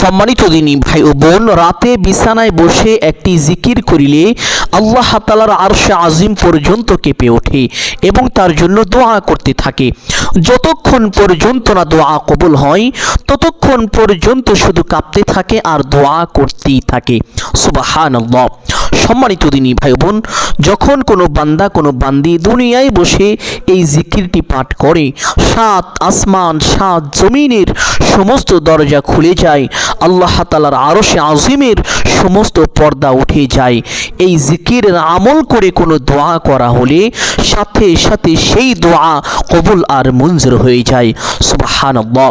সম্মানিত দিনী ভাই ও বোন, রাতে বিছানায় বসে একটি জিকির করিলে আল্লাহ তাআলার আরশে আজিম পর্যন্ত কেঁপে ওঠে এবং তার জন্য দোয়া করতে থাকে। যতক্ষণ পর্যন্ত না দোয়া কবুল হয় ততক্ষণ পর্যন্ত শুধু কাঁপতে থাকে আর দোয়া করতেই থাকে। সুবহানাল্লাহ। সম্মানিত দিনী ভাই বোন, যখন কোনো বান্দা কোনো বান্দি দুনিয়ায় বসে এই জিকিরটি পাঠ করে, সাত আসমান সাত জমিনের সমস্ত দরজা খুলে যায়, আল্লাহ তাআলার আরশে আজিমের সমস্ত পর্দা উঠে যায়। এই জিকিরের আমল করে কোনো দোয়া করা হলে সাথে সাথে সেই দোয়া কবুল আর মঞ্জুর হয়ে যায়। সুবহানাল্লাহ।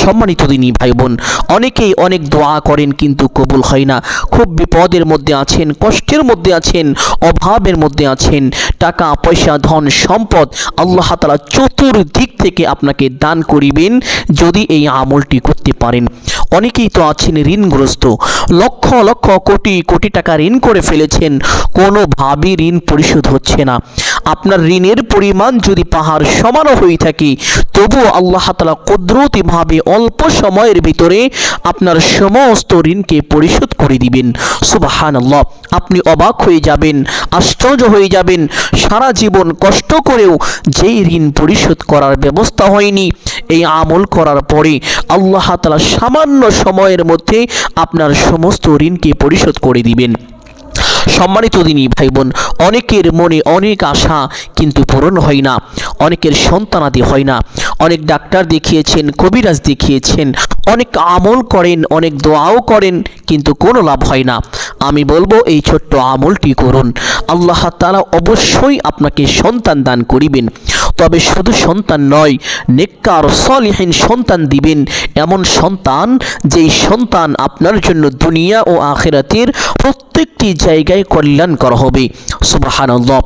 সম্মানিত দিনী ভাই বোন, অনেকেই অনেক দোয়া করেন কিন্তু কবুল হয় না। খুব বিপদের মধ্যে আছেন, কষ্টের মধ্যে আছেন, অভাবের মধ্যে আছেন, টাকা পয়সা ধন সম্পদ আল্লাহ তাআলা চতুর্দিক থেকে আপনাকে দান করিবেন যদি এই আমলটি করতে পারেন। অনেকেই তো আছেন ঋণগ্রস্ত, লক্ষ লক্ষ কোটি কোটি টাকা ঋণ করে ফেলেছেন, কোনোভাবেই ঋণ পরিশোধ হচ্ছে না। আপনার ঋণের পরিমাণ যদি পাহাড় সমানও হয়ে থাকে তবুও আল্লাহ তাআলা কুদরতিভাবে অল্প সময়ের ভিতরে আপনার সমস্ত ঋণকে পরিশোধ করে দিবেন। সুবহানাল্লাহ। আপনি অবাক হয়ে যাবেন, আশ্চর্য হয়ে যাবেন। সারা জীবন কষ্ট করেও যেই ঋণ পরিশোধ করার ব্যবস্থা হয়নি, এই আমল করার পরে আল্লাহ তাআলা সামান্য সময়ের মধ্যে আপনার সমস্ত ঋণকে পরিশোধ করে দিবেন। সম্মানিত দিনী ভাই বোন, অনেকের মনে অনেক আশা কিন্তু পূরণ হয় না, অনেকের সন্তানাদি হয় না। অনেক ডাক্তার দেখিয়েছেন, কবিরাজ দেখিয়েছেন, অনেক আমল করেন, অনেক দোয়াও করেন কিন্তু কোনো লাভ হয় না। আমি বলবো এই ছোট্ট আমলটি করুন, আল্লাহ তাআলা অবশ্যই আপনাকে সন্তান দান করিবেন। তবে শুধু সন্তান নয়, নেককার সলিহিন সন্তান দিবেন, এমন সন্তান যেই সন্তান আপনার জন্য দুনিয়া ও আখিরাতের প্রত্যেকটি জায়গায় কল্যাণকর হবে। সুবহানাল্লাহ।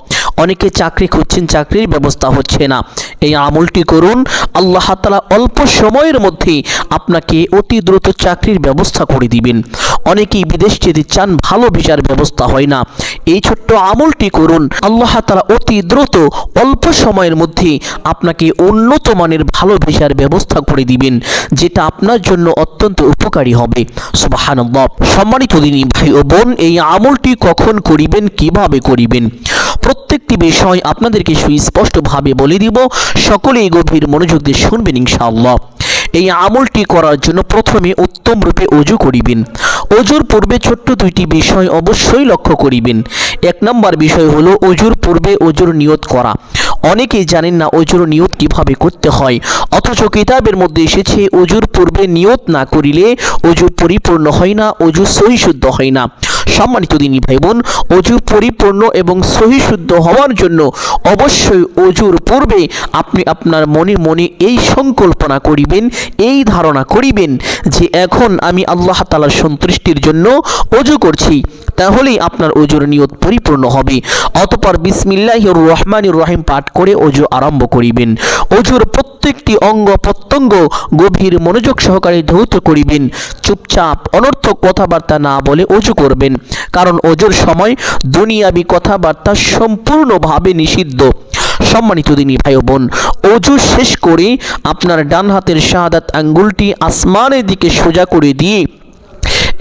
অনেকে চাকরি খুঁজছেন, চাকরির ব্যবস্থা হচ্ছে না, এই আমলটি করুন, আল্লাহ তাআলা অল্প সময়ের মধ্যে আপনাকে অতি দ্রুত চাকরির ব্যবস্থা করে দিবেন। অনেকেই বিদেশ যেতে চান, ভালো ভিসার ব্যবস্থা হয় না, এই ছোট্ট আমলটি করুন, আল্লাহ তাআলা অতি দ্রুত অল্প সময়ের মধ্যে আপনাকে উন্নত মানের ভালো ভিসার ব্যবস্থা করে দিবেন, যেটা আপনার জন্য অত্যন্ত উপকারী হবে। সুবহানাল্লাহ। সম্মানিত দিনী ভাই ও বোন, এই আমলটি কখন করিবেন, কিভাবে করিবেন, প্রত্যেকটি বিষয় আপনাদেরকে সুস্পষ্টভাবে বলে দিব। সকলেই গভীর মনোযোগ দিয়ে শুনবেন ইনশাআল্লাহ। এই আমলটি করার জন্য প্রথমে উত্তম রূপে ওযু করিবেন। ওযুর পূর্বে ছোট্ট দুইটি বিষয় অবশ্যই লক্ষ্য করিবেন। এক নম্বর বিষয় হলো ওযুর পূর্বে ওযুর নিয়ত করা। অনেকেই জানেন না ওযুর নিয়ত কিভাবে করতে হয়, অথচ কিতাবের মধ্যে এসেছে ওযুর পূর্বে নিয়ত না করিলে ওযু পরিপূর্ণ হয় না, ওযু সহিশুদ্ধ হয় না। সম্মানিত দিনী ভাই বোন, ওযু পরিপূর্ণ এবং সহিশুদ্ধ হওয়ার জন্য অবশ্যই ওযুর পূর্বে আপনি আপনার মনে মনে এই সংকল্পনা করিবেন, এই ধারণা করিবেন যে এখন আমি আল্লাহ তাআলার সন্তুষ্টির জন্য ওযু করছি, তাহলেই আপনার ওযুর নিয়ত পরিপূর্ণ হবে। অতঃপর বিসমিল্লাহির রহমানির রহিম পাঠ করে ওযু আরম্ভ করিবেন। ওযুর প্রত্যেকটি অঙ্গ প্রত্যঙ্গ গভীর মনোযোগ সহকারে ধৌত করিবেন। চুপচাপ অনর্থক কথাবার্তা না বলে ওযু করবেন, কারণ ওযুর সময় দুনিয়াবি কথাবার্তা সম্পূর্ণভাবে নিষিদ্ধ। সম্মানিত দিনী ভাই ও বোন, ওযু শেষ করে আপনার ডান হাতের শাহাদাত আঙ্গুলটি আসমানের দিকে সোজা করে দিয়ে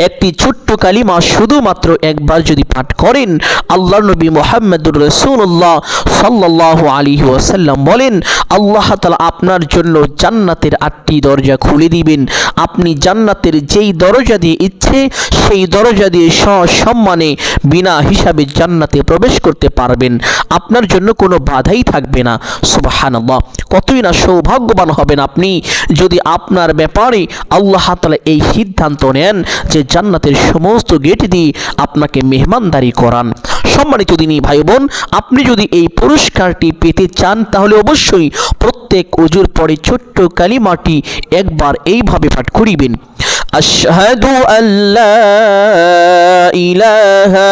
একটি ছোট্ট কালিমা শুধুমাত্র একবার যদি পাঠ করেন, আল্লাহর নবী মুহাম্মদুর রাসূলুল্লাহ সাল্লাল্লাহু আলাইহি ওয়াসাল্লাম বলেন, আল্লাহ তাআলা আপনার জন্য জান্নাতের 8টি দরজা খুলে দিবেন। আপনি জান্নাতের যেই দরজা দিয়ে ইচ্ছে সেই দরজা দিয়ে সসম্মানে বিনা হিসাবে জান্নাতে প্রবেশ করতে পারবেন। আপনার জন্য কোনো বাধাই থাকবে না। সুবহানাল্লাহ। কতই না সৌভাগ্যবান হবেন আপনি যদি আপনার ব্যাপারে আল্লাহ তাআলা এই সিদ্ধান্ত নেন যে জান্নাতের সমস্ত গেট দিয়ে আপনাকে মেহমানদারি করান। সম্মানিত দিনী ভাই বোন, আপনি যদি এই পুরস্কারটি পেতে চান তাহলে অবশ্যই প্রত্যেক ওযুর পরে ছোট্ট কালিমাটি একবার এইভাবে পাঠ করিবেন, আশহাদু আল্লা ইলাহা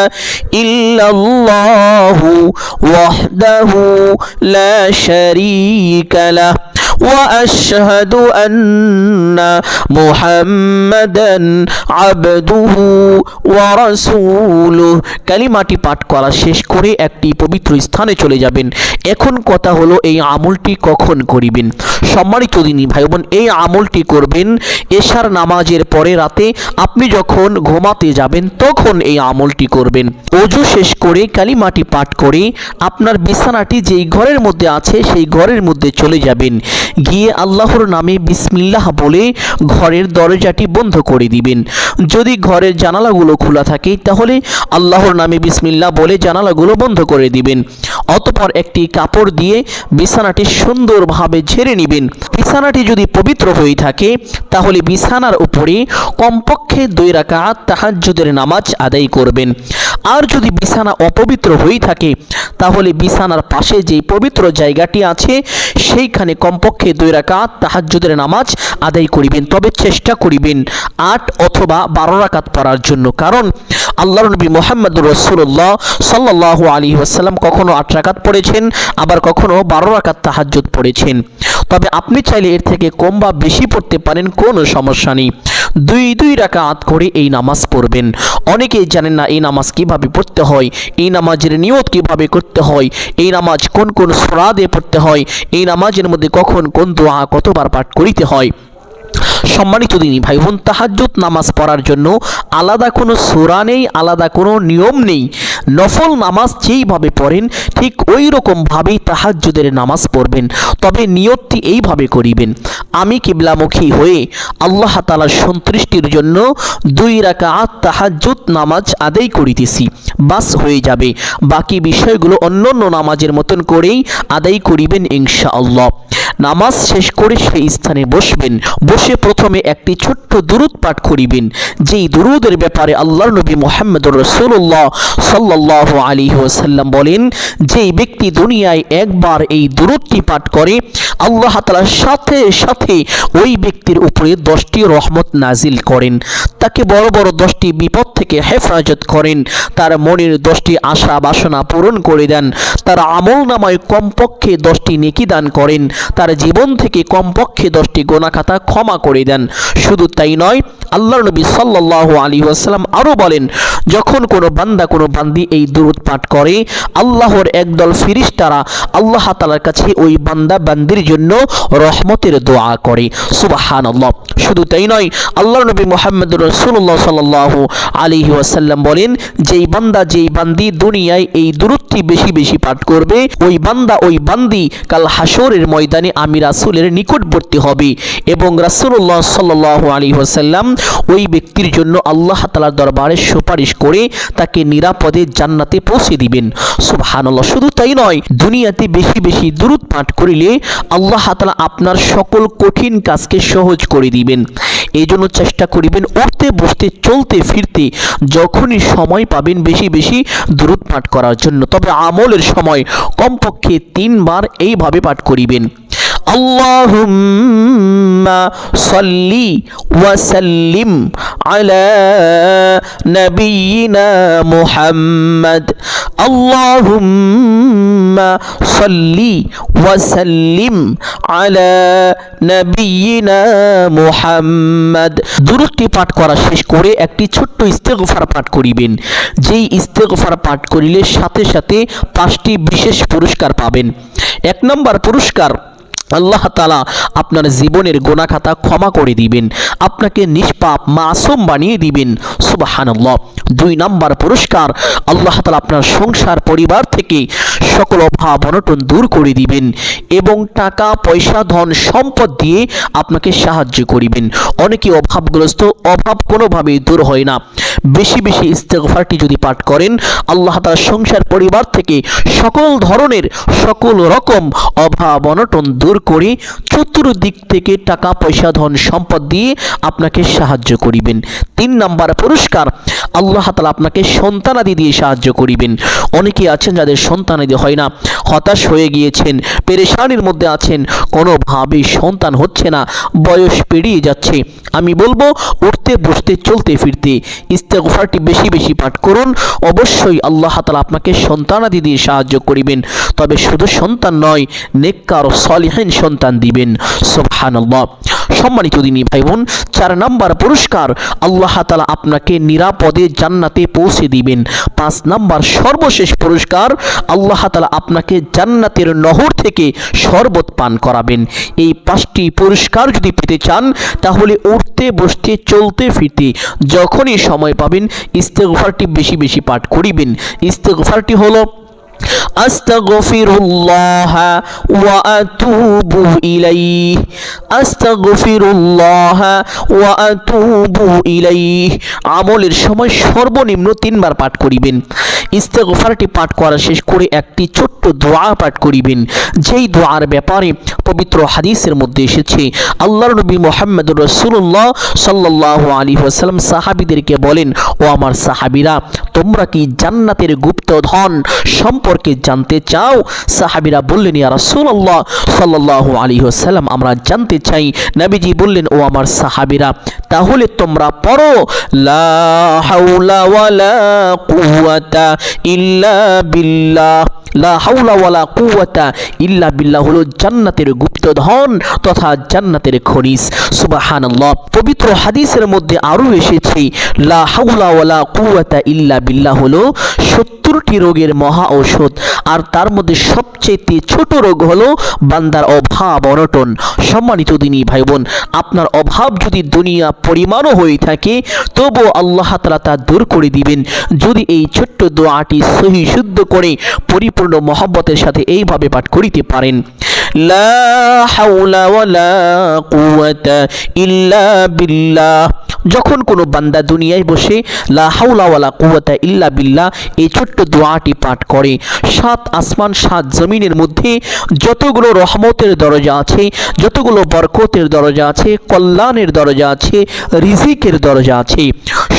ইল্লাল্লাহু ওয়াহদাহু লা শারীকা লাহু وأشهد أن محمدا عبده ورسوله। কালিমাটি পাঠ করা শেষ করে একটি পবিত্র স্থানে চলে যাবেন। এখন কথা হলো এই আমলটি কখন করিবেন। সম্মানিত দিনী ভাই বোন, এই আমলটি করবেন এশার নামাজের পরে রাতে আপনি যখন ঘুমাতে যাবেন তখন এই আমলটি করবেন। ওযু শেষ করে কালিমাটি পাঠ করে আপনার বিছানাটি যেই ঘরের মধ্যে আছে সেই ঘরের মধ্যে চলে যাবেন। গিয়ে আল্লাহর নামে বিসমিল্লাহ বলে ঘরের দরজাটি বন্ধ করে দিবেন। যদি ঘরের জানালাগুলো খোলা থাকে তাহলে আল্লাহর নামে বিসমিল্লাহ বলে জানালাগুলো বন্ধ করে দিবেন। অতঃপর একটি কাপড় দিয়ে বিছানাটি সুন্দরভাবে ঝেড়ে নেবেন। বিছানাটি যদি পবিত্র হয়ে থাকে তাহলে বিছানার উপরে কমপক্ষে 2 রাকাত তাহাজ্জুদের নামাজ আদায় করবেন। আর যদি বিছানা অপবিত্র হয়ে থাকে তাহলে বিছানার পাশে যে পবিত্র জায়গাটি আছে সেইখানে কমপক্ষে 2 রাকাত তাহাজ্জুদের নামাজ আদায় করিবেন। তবে চেষ্টা করিবেন 8 অথবা 12 রাকাত পড়ার জন্য, কারণ আল্লাহর নবী মুহাম্মদুর রাসূলুল্লাহ সাল্লাল্লাহু আলাইহি ওয়াসাল্লাম কখনো 8 রাকাত পড়েছেন, আবার কখনো 12 রাকাত তাহাজ্জুদ পড়েছেন। তবে আপনি চাইলে এর থেকে কম বা বেশি পড়তে পারেন, কোনো সমস্যা নেই। 2 রাকাত করে এই নামাজ পড়বেন। অনেকেই জানেন না এই নামাজ কিভাবে পড়তে হয়, এই নামাজের নিয়ত কিভাবে করতে হয়, এই নামাজ কোন কোন সূরা দিয়ে পড়তে হয়, এই নামাজের মধ্যে কখন কোন দোয়া কতবার পাঠ করিতে হয়। সম্মানিত দিনী ভাই বোন, তাহাজ্জুদ নামাজ পড়ার জন্য আলাদা কোনো সূরা নেই, আলাদা কোনো নিয়ম নেই। নফল নামাজ যেইভাবে পড়েন ঠিক ওই রকমভাবেই তাহাজ্জুদের নামাজ পড়বেন। তবে নিয়তটি এইভাবে করিবেন, আমি কিবলামুখী হয়ে আল্লাহ তাআলার সন্তুষ্টির জন্য 2 রাকাত তাহাজ্জুদ নামাজ আদায় করিতেছি, বাস হয়ে যাবে। বাকি বিষয়গুলো অন্যান্য নামাজের মতন করেই আদায় করিবেন ইনশাআল্লাহ। নামাজ শেষ করে সেই স্থানে বসবেন। বসে প্রথমে একটি ছোট্ট দুরূদ পাঠ করিবেন, যেই দুরূদের ব্যাপারে আল্লাহর নবী মুহাম্মদুর রাসূলুল্লাহ সাল্লাল্লাহু আলাইহি ওয়াসাল্লাম বলেন, যেই ব্যক্তি দুনিয়ায় একবার এই দুরূদটি পাঠ করে আল্লাহ তাআলা সাথে সাথে ওই ব্যক্তির উপরে 10টি রহমত নাজিল করেন, তাকে বড় বড় 10টি বিপদ থেকে হেফাজত করেন, তার মনের 10টি আশা বাসনা পূরণ করে দেন, তার আমলনামায় কমপক্ষে 10টি নেকি দান করেন, তার জীবন থেকে কমপক্ষে 10টি গুনাহ খাতা ক্ষমা করে দেন। শুধু তাই নয়, আল্লাহর নবী সাল্লাল্লাহু আলাইহি ওয়াসাল্লাম আরো বলেন, যখন কোনো বান্দা কোনো বান্দি এই দুরূদ পাঠ করে আল্লাহর একদল ফেরেশতারা আল্লাহ তাআলার কাছে ওই বান্দা বান্দির জন্য রহমতের দোয়া করে। সুবহানাল্লাহ। শুধু তাই নয়, আল্লাহর নবী মুহাম্মদুর রাসূলুল্লাহ সাল্লাল্লাহু আলাইহি ওয়াসাল্লাম বলেন, যেই বান্দা যেই বান্দি দুনিয়ায় এই দুরূদটি বেশি বেশি পাঠ করবে ওই বান্দা ওই বান্দি কাল হাসরের ময়দানে আমি রাসূলের নিকটবর্তী হবে এবং রাসূলুল্লাহ সাল্লাল্লাহু আলাইহি ওয়াসাল্লাম ওই ব্যক্তির জন্য আল্লাহ তাআলার দরবারে সুপারিশ করে তাকে নিরাপদে জান্নাতে পৌঁছে দিবেন। সুবহানাল্লাহ। শুধু তাই নয়, দুনিয়াতে বেশি বেশি দুরূদ পাঠ করিলে আল্লাহ তাআলা আপনার সকল কঠিন কাজকে সহজ করে দিবেন। এই জন্য চেষ্টা করিবেন উঠতে বসতে চলতে ফিরতে যখনই সময় পাবেন বেশি বেশি দুরূদ পাঠ করার জন্য। তবে আমলের সময় কমপক্ষে 3 বার এইভাবে পাঠ করিবেন, আল্লাহুম্মা সাল্লি ওয়া সাল্লিম আলা নাবিয়িনা মুহাম্মদ, আল্লাহুম্মা সাল্লি ওয়া সাল্লিম আলা নাবিয়িনা মুহাম্মদ। দুরূদটি পাঠ করা শেষ করে একটি ছোট্ট ইস্তেগফার পাঠ করিবেন, যেই ইস্তেগফার পাঠ করিলে সাথে সাথে 5টি বিশেষ পুরস্কার পাবেন। 1 নম্বর পুরস্কার, আল্লাহ তাআলা আপনার জীবনের গুনাহ খাতা ক্ষমা করে দিবেন, আপনাকে নিষ্পাপ মাসুম বানিয়ে দিবেন। সুবহানাল্লাহ। 2 নম্বর পুরস্কার, আল্লাহ তাআলা আপনার সংসার পরিবার থেকে সকল অভাব অনটন দূর করে দিবেন এবং টাকা পয়সা ধন সম্পদ দিয়ে আপনাকে সাহায্য করিবেন। অনেকে অভাবগ্রস্ত, অভাব কোনোভাবেই দূর হয় না। বেশি বেশি ইস্তেগফারটি যদি পাঠ করেন আল্লাহ তাআলা সংসার পরিবার থেকে সকল ধরনের সকল রকম অভাব অনটন দূর করে চতুর্দিক থেকে টাকা পয়সা ধন সম্পদ দিয়ে আপনাকে সাহায্য করিবেন। 3 নম্বর পুরস্কার, আল্লাহ তাআলা আপনাকে সন্তানাদি দিয়ে সাহায্য করিবেন। অনেকে আছেন যাদের সন্তানাদি হয় না, হতাশ হয়ে গিয়েছেন, পেরেশানির মধ্যে আছেন, কোনোভাবেই সন্তান হচ্ছে না, বয়স পেরিয়ে যাচ্ছে। আমি বলবো উঠতে বসতে চলতে ফিরতে ইস্তেগফারটি বেশি বেশি পাঠ করুন। অবশ্যই আল্লাহ তাআলা আপনাকে সন্তানাদি দিয়ে সাহায্য করিবেন। তবে শুধু সন্তান নয়, নেককার ও সলিহিন সন্তান দিবেন। সুবহানাল্লাহ। সম্মানিত দিনী ভাই বোন, 4 নাম্বার পুরস্কার, আল্লাহ তাআলা আপনাকে নিরাপদে জান্নাতে পৌঁছে দিবেন। 5 নাম্বার সর্বশেষ পুরস্কার, আল্লাহ তাআলা আপনাকে জান্নাতের নহর থেকে শরবত পান করাবেন। এই 5টি পুরস্কার যদি পেতে চান তাহলে উঠতে বসতে চলতে ফিরতে যখনই সময় পাবেন ইস্তেগফারটি বেশি বেশি পাঠ করিবেন। ইস্তেগফারটি হলো আস্তাগফিরুল্লাহ ওয়া আতুবু ইলাইহি, আস্তাগফিরুল্লাহ ওয়া আতুবু ইলাইহি। আমলের সময় সর্বনিম্ন 3 বার পাঠ করিবেন। ইস্তেগফারটি পাঠ করা শেষ করে একটি ছোট্ট দোয়া পাঠ করিবেন, যেই দোয়ার ব্যাপারে পবিত্র হাদিসের মধ্যে এসেছে। আল্লাহর নবী মুহাম্মদুর রাসূলুল্লাহ সাল্লাল্লাহু আলাইহি ওয়াসাল্লাম সাহাবীদেরকে বলেন, ও আমার সাহাবীরা, তোমরা কি জান্নাতের গুপ্তধন সম্পর্কে জানতে চাও? সাহাবীরা বললেন, ইয়া রাসূলুল্লাহ সাল্লাল্লাহু আলাইহি ওয়াসাল্লাম, আমরা জানতে চাই। নবীজি বললেন, ও আমার সাহাবীরা, তাহলে তোমরা পড়ো, লা হাওলা ওয়ালা কুওয়াতা ইল্লা বিল্লাহ। লা হাওলা ওয়ালা কুওয়াতা ইল্লা বিল্লাহ হলো জান্নাতের গুপ্তধন তথা জান্নাতের খনিজ। সুবহানাল্লাহ। পবিত্র হাদিসের মধ্যে আরো এসেছে, লা হাওলা ওয়ালা কুওয়াতা ইল্লা বিল্লাহ হলো 70টি রোগের মহা ঔষধ, আর তার মধ্যে সবচেয়ে ছোট রোগ হলো বান্দার অভাব অনটন। সম্মানিত দিনী ভাই বোন, আপনার অভাব যদি দুনিয়া পরিমাণও হয়ে থাকে তবু আল্লাহ তাআলা তা দূর করে দিবেন যদি এই ছোট্ট দোয়াটি সহি শুদ্ধ করে পরিপূর্ণ মহব্বতের সাথে এইভাবে পাঠ করিতে পারেন। লা হাওলা ওয়ালা কুওয়াতা ইল্লা বিল্লাহ। যখন কোনো বান্দা দুনিয়ায় বসে লা হাওলা ওয়ালা কুওয়াতা ইল্লা বিল্লাহ এই ছোট্ট দোয়াটি পাঠ করে, 7 আসমান 7 জমিনের মধ্যে যতগুলো রহমতের দরজা আছে, যতগুলো বরকতের দরজা আছে, কল্যাণের দরজা আছে, রিজিকের দরজা আছে,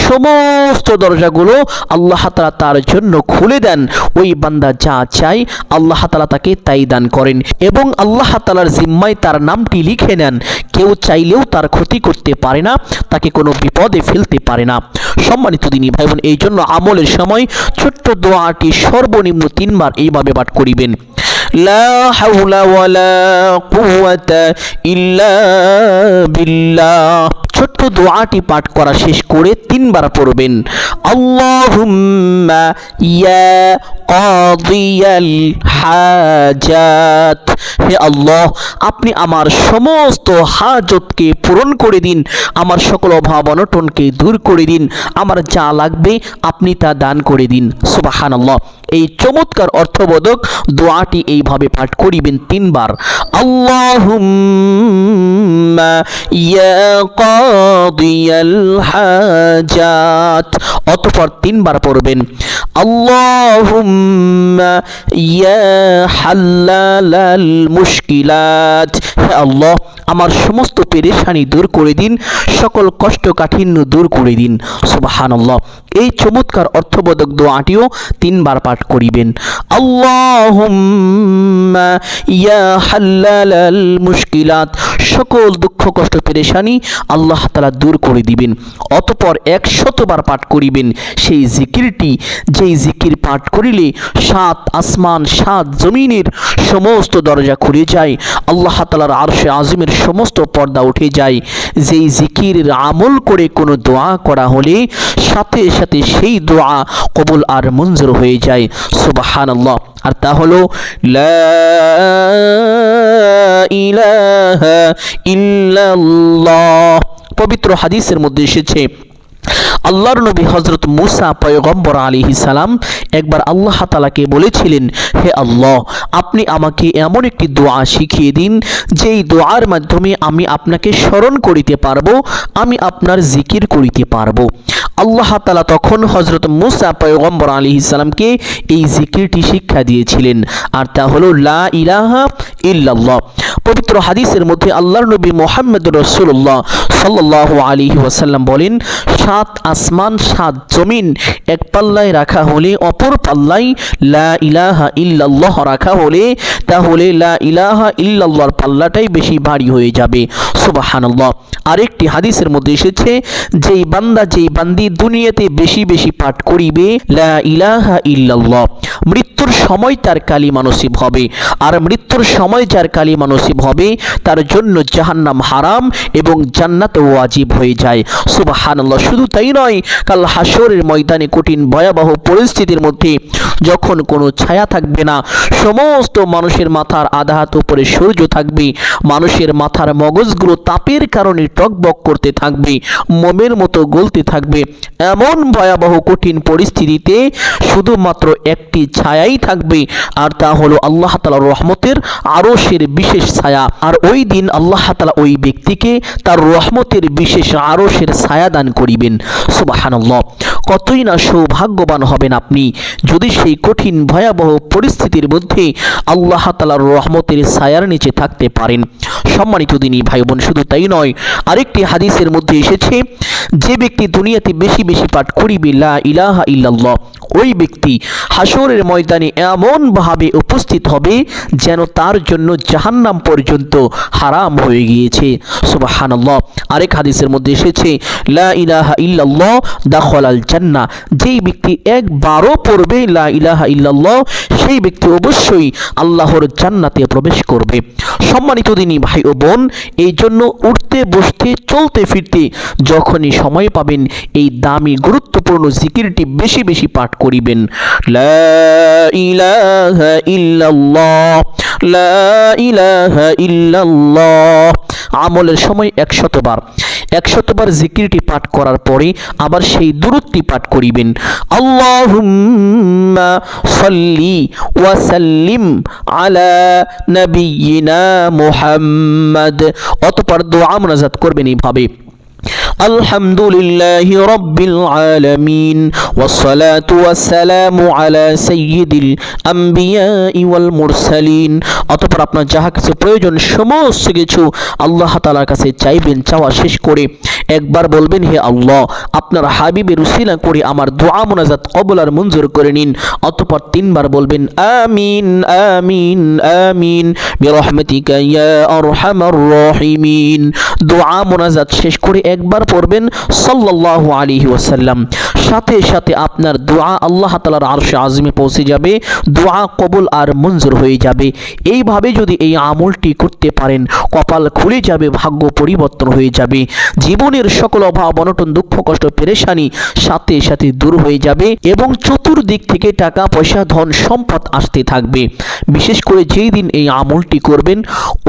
সমস্ত দরজাগুলো আল্লাহ তাআলা তার জন্য খুলে দেন। ওই বান্দা যা চায় আল্লাহ তাআলা তাকে তাই দান করেন এবং আল্লাহ তাআলার জিম্মায় তার নামটি লিখে নেন। কেউ চাইলেও তার ক্ষতি করতে পারে না, তাকে কোনো বিপদে ফেলতে পারে না। সম্মানিত দিনী ভাই বোন, এই জন্য আমলের সময় ছোট্ট দোয়াটি সর্বনিম্ন 3 বার এইভাবে পাঠ করিবেন। লা হাওলা ওয়ালা কুওয়াতা ইল্লা বিল্লাহ। ছোট্ট দোয়াটি পাঠ করা শেষ করে 3 বার পড়বেন, আল্লাহুম্মা ইয়া কাদিয়াল হাজাত। হে আল্লাহ, আপনি আমার সমস্ত হাজতকে পূরণ করে দিন, আমার সকল অভাব অনটনকে দূর করে দিন, আমার যা লাগবে আপনি তা দান করে দিন। সুবহানাল্লাহ। এই চমৎকার অর্থবোধক দোয়াটি এইভাবে পাঠ করিবেন 3 বার, আল্লাহুম্মা ইয়া কাদিয়াল হাজাত। অতঃপর 3 বার পড়বেন, আল্লাহুম্মা ইয়া হাল্লালাল মুশকিলাত। হে আল্লাহ, আমার সমস্ত পেরেশানি দূর করে দিন, সকল কষ্ট কাঠিন্য দূর করে দিন। সুবহানাল্লাহ। এই চমৎকার অর্থবোধক দোয়াটিও 3 বার পাঠ করিবেন, আল্লাহুম্মা ইয়া হাল্লালাল মুশকিলাত। সকল দুঃখ কষ্ট পেরেশানি আল্লাহ তাআলা দূর করে দিবেন। অতঃপর 100 বার পাঠ করিবেন সেই জিকিরটি, যেই জিকির পাঠ করিলে 7 আসমান 7 জমিনের সমস্ত দরজা খুলে যায়, আল্লাহ তাআলার আরশে আজিমের সমস্ত পর্দা উঠে যায়। যেই জিকিরের আমল করে কোনো দোয়া করা হলে সাথে সাথে সেই দোয়া কবুল আর মঞ্জুর হয়ে যায়। সুবহানাল্লাহ। আর তা হলো লা ইলাহা ইল্লাল্লাহ। পবিত্র হাদিসের মধ্যে এসেছে, আল্লাহর নবী হযরত মুসা পয়গম্বর আলাইহিস সালাম একবার আল্লাহ তাআলাকে বলেছিলেন, হে আল্লাহ, আপনি আমাকে এমন একটি দোয়া শিখিয়ে দিন যেই দোয়ার মাধ্যমে আমি আপনাকে স্মরণ করিতে পারবো, আমি আপনার জিকির করিতে পারবো। আল্লাহ তাআলা তখন হযরত মুসা পয়গম্বর আলাইহিস সালামকে এই জিকিরটি শিক্ষা দিয়েছিলেন, আর তা হলো লা ইলাহা ইল্লাল্লাহ। পবিত্র হাদিসের মধ্যে আল্লাহর নবী মুহাম্মদুর রাসূলুল্লাহ সাল্লাল্লাহু আলাইহি ওয়াসাল্লাম বলেন, 7 আসমান 7 জমিন এক পাল্লায় রাখা হলে অপর পাল্লায় লা ইলাহা ইল্লাল্লাহ রাখা হলে তাহলে লা ইলাহা ইল্লাল্লাহর পাল্লাটাই বেশি ভারী হয়ে যাবে। সুবহানাল্লাহ। আরেকটি হাদিসের মধ্যে এসেছে, যেই বান্দা যেই বান্দি দুনিয়াতে বেশি বেশি পাঠ করিবে লা ইলাহা ইল্লাল্লাহ, মৃত্যুর সময় তার কালিমা নসিব হবে, আর মৃত্যুর সময় যার কালিমা নসিব হবে তার জন্য জাহান্নাম হারাম এবং জান্নাত ওয়াজিব হয়ে যায়। সুবহানাল্লাহ। শুধু তাই নয়, কাল হাসরের ময়দানে কঠিন ভয়াবহ পরিস্থিতির মধ্যে যখন কোনো ছায়া থাকবে না, সমস্ত মানুষের মাথার আধা হাত উপরে সূর্য থাকবে, মানুষের মাথার মগজগুলো তাপের কারণে টকবক করতে থাকবে, মোমের মতো গলতে থাকবে, এমন ভয়াবহ কঠিন পরিস্থিতিতে শুধুমাত্র একটি ছায়াই থাকবে, আর তা হলো আল্লাহ তাআলার রহমতের আরশের বিশেষ ছায়া। আর ওই দিন আল্লাহ তাআলা ওই ব্যক্তিকে তার রহমতের বিশেষ আরশের ছায়া দান করিবেন। সুবহানাল্লাহ। কতই না সৌভাগ্যবান হবেন আপনি যদি সেই কঠিন ভয়াবহ পরিস্থিতির মধ্যে আল্লাহ তাআলার রহমতের ছায়ার নিচে থাকতে পারেন। সম্মানিত দিনী ভাই বোন, শুধু তাই নয়, আরেকটি হাদিসের মধ্যে এসেছে, যে ব্যক্তি দুনিয়াতে বেশি বেশি পাঠ করিবে লা ইলাহা ইল্লাল্লাহ, ওই ব্যক্তি হাসরের ময়দানে এমন ভাবে উপস্থিত হবে যেন তার জন্য জাহান্নাম পর্যন্ত হারাম হয়ে গিয়েছে। সুবহানাল্লাহ। আরেক হাদিসের মধ্যে এসেছে, লা ইলাহা ইল্লাল্লাহ দাখালাল জান্নাহ, যেই ব্যক্তি একবারও পড়বে লা ইলাহা ইল্লাল্লাহ, সেই ব্যক্তি অবশ্যই আল্লাহর জান্নাতে প্রবেশ করবে। সম্মানিত দিনী ভাই ও বোন, এই জন্য উঠতে বসতে চলতে ফিরতে যখনই সময় পাবেন এই দামি গুরুত্বপূর্ণ জিকিরটি বেশি বেশি পাঠ করিবেন। লা ইলাহা ইল্লাল্লাহ, লা ইলাহা ইল্লাল্লাহ। আমলের সময় 100 বার 100 বার জিকিরটি পাঠ করার পরে আবার সেই দুরূদটি পাঠ করিবেন, আল্লাহুম্মা সাল্লি ওয়া সাল্লিম আলা নাবিয়িনা মুহাম্মদ। অতঃপর দোয়া মুনাজাত করবেন এইভাবে, আলহামদুলিল্লাহি রাব্বিল আলামিন ওয়াসসালাতু ওয়াসসালামু আলা সাইয়্যিদিল আম্বিয়াই ওয়াল মুরসালিন। অতঃপর আপনার যাহা কিছু প্রয়োজন সমস্ত কিছু আল্লাহ তাআলার কাছে চাইবেন। চাওয়া শেষ করে একবার বলবেন, হে আল্লাহ, আপনার হাবিবের উসিলা করে আমার দোয়া মুনাজাত কবুল আর মঞ্জুর করে নিন। অতঃপর 3 বার বলবেন, আমিন আমিন আমিন বিরহমাতিকা ইয়া আরহামার রাহিমিন। দোয়া মুনাজাত শেষ করে একবার পড়বেন সাল্লাল্লাহু আলাইহি ওয়াসাল্লাম, সাথে সাথে আপনার দোয়া আল্লাহ তাআলার আরশে আযমে পৌঁছে যাবে, দোয়া কবুল আর মঞ্জুর হয়ে যাবে। এইভাবে যদি এই আমলটি করতে পারেন, কপাল খুলে যাবে, ভাগ্য পরিবর্তন হয়ে যাবে, জীবনের সকল অভাব অনটন দুঃখ কষ্ট পেরেশানি সাথে সাথে দূর হয়ে যাবে এবং চতুর্দিক থেকে টাকা পয়সা ধন সম্পদ আসতে থাকবে। বিশেষ করে যেই দিন এই আমলটি করবেন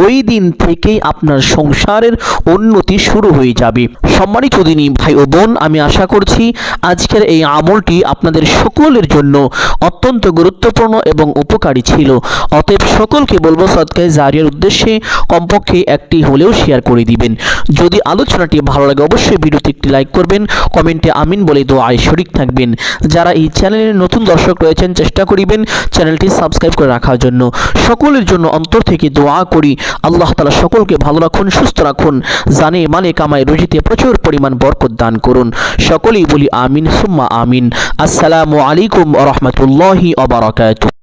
ওই দিন থেকেই আপনার সংসারের উন্নতি শুরু হয়ে যাবে। সম্মানিত দিনী ভাই ও বোন, আমি আশা করছি আজকের এই আমলটি আপনাদের সকলের জন্য অত্যন্ত গুরুত্বপূর্ণ এবং উপকারী ছিল। অতএব সকলকে বলবো সদকায়ে জারিয়ার উদ্দেশ্যে কমপক্ষে একটি হলেও শেয়ার করে দিবেন। যদি আলোচনাটি ভালো লাগে অবশ্যই ভিডিওতে একটি লাইক করবেন, কমেন্টে আমিন বলে দোয়ায় শরীক থাকবেন। যারা এই চ্যানেলের নতুন দর্শক রয়েছেন চেষ্টা করিবেন চ্যানেলটি সাবস্ক্রাইব করে রাখার জন্য। সকলের জন্য অন্তর থেকে দোয়া করি আল্লাহ তাআলা সকলকে ভালো রাখুন, সুস্থ রাখুন, জানে মানে কামায় রুজিতে প্রচুর পরিমাণ বরকত দান করুন। সকলেই বলি আমিন সুম্মা আমিন। আসসালামু আলাইকুম ওয়া রাহমাতুল্লাহি ওয়া বারাকাতুহু।